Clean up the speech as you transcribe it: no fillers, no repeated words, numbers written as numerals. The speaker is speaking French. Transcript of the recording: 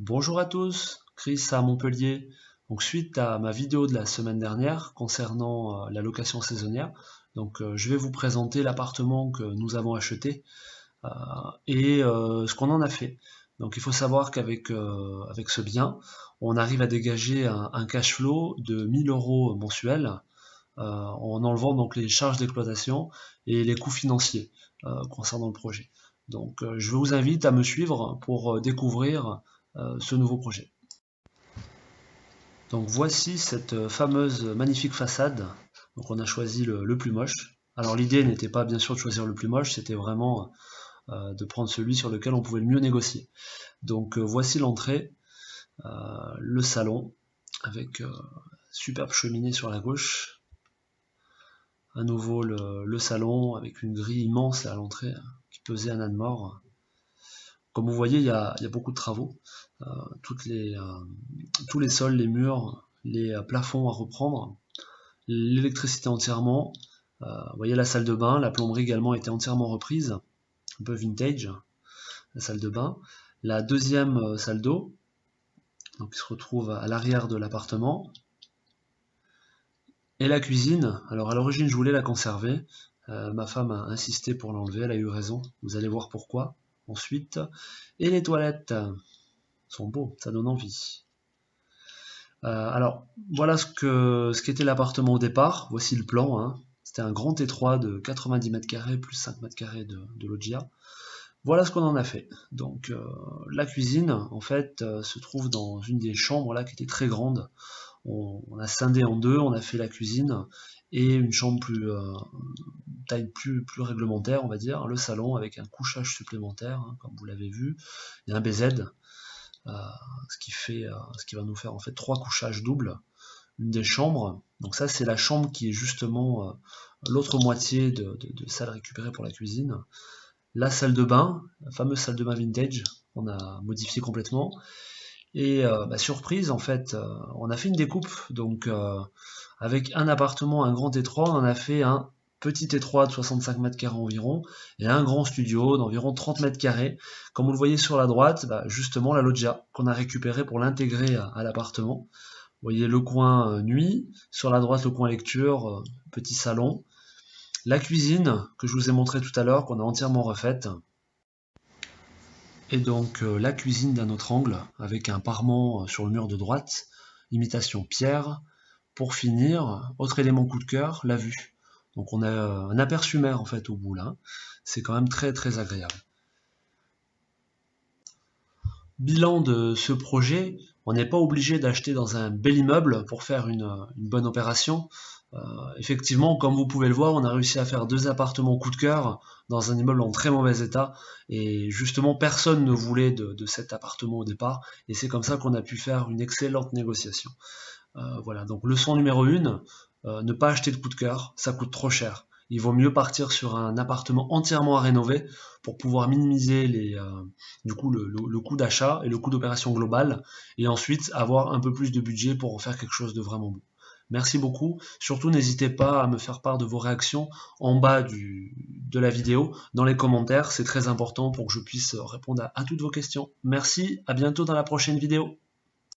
Bonjour à tous, Chris à Montpellier. Donc suite à ma vidéo de la semaine dernière concernant la location saisonnière, je vais vous présenter l'appartement que nous avons acheté euh, et ce qu'on en a fait. Donc il faut savoir avec ce bien, on arrive à dégager un cash flow de 1000 euros mensuels en enlevant donc les charges d'exploitation et les coûts financiers concernant le projet. Je vous invite à me suivre pour découvrir ce nouveau projet. Donc voici cette fameuse magnifique façade. Donc on a choisi le plus moche. Alors l'idée n'était pas bien sûr de choisir le plus moche, c'était vraiment de prendre celui sur lequel on pouvait le mieux négocier. Voici l'entrée, le salon, avec superbe cheminée sur la gauche. À nouveau le salon avec une grille immense à l'entrée qui pesait un âne mort. Comme vous voyez, il y a beaucoup de travaux. Euh, tous les sols, les murs, les plafonds à reprendre, l'électricité entièrement. Vous voyez la salle de bain, la plomberie également était entièrement reprise, un peu vintage, la salle de bain. La deuxième salle d'eau, qui se retrouve à l'arrière de l'appartement. Et la cuisine, alors à l'origine je voulais la conserver, ma femme a insisté pour l'enlever, elle a eu raison, vous allez voir pourquoi ensuite. Et les toilettes sont beaux, ça donne envie. Alors, voilà ce qu'était l'appartement au départ. Voici le plan, hein. C'était un grand T3 de 90 mètres carrés plus 5 mètres carrés de loggia. Voilà ce qu'on en a fait. La cuisine, en fait, se trouve dans une des chambres là qui était très grande. On a scindé en deux, on a fait la cuisine et une chambre taille plus réglementaire, on va dire, le salon avec un couchage supplémentaire, hein, comme vous l'avez vu. Il y a un BZ, ce qui va nous faire en fait 3 couchages doubles, une des chambres. Donc ça c'est la chambre qui est justement l'autre moitié de salle récupérée pour la cuisine. La salle de bain, la fameuse salle de bain vintage, on a modifié complètement. Et surprise en fait, on a fait une découpe. Avec un appartement, un grand T3, on en a fait un petit T3 de 65 mètres carrés environ, et un grand studio d'environ 30 mètres carrés. Comme vous le voyez sur la droite, justement la loggia qu'on a récupérée pour l'intégrer à l'appartement. Vous voyez le coin nuit, sur la droite le coin lecture, petit salon. La cuisine que je vous ai montré tout à l'heure, qu'on a entièrement refaite. Et la cuisine d'un autre angle, avec un parement sur le mur de droite, imitation pierre. Pour finir, autre élément coup de cœur, la vue. Donc on a un aperçu mer en fait au bout là. C'est quand même très très agréable. Bilan de ce projet, on n'est pas obligé d'acheter dans un bel immeuble pour faire une bonne opération. Effectivement, comme vous pouvez le voir, on a réussi à faire 2 appartements coup de cœur dans un immeuble en très mauvais état. Et justement, personne ne voulait de cet appartement au départ. Et c'est comme ça qu'on a pu faire une excellente négociation. Voilà, donc leçon numéro 1, ne pas acheter de coup de cœur, ça coûte trop cher. Il vaut mieux partir sur un appartement entièrement à rénover pour pouvoir minimiser le coût d'achat et le coût d'opération global, et ensuite avoir un peu plus de budget pour en faire quelque chose de vraiment bon. Merci beaucoup. Surtout, n'hésitez pas à me faire part de vos réactions en bas de la vidéo, dans les commentaires. C'est très important pour que je puisse répondre à toutes vos questions. Merci, à bientôt dans la prochaine vidéo.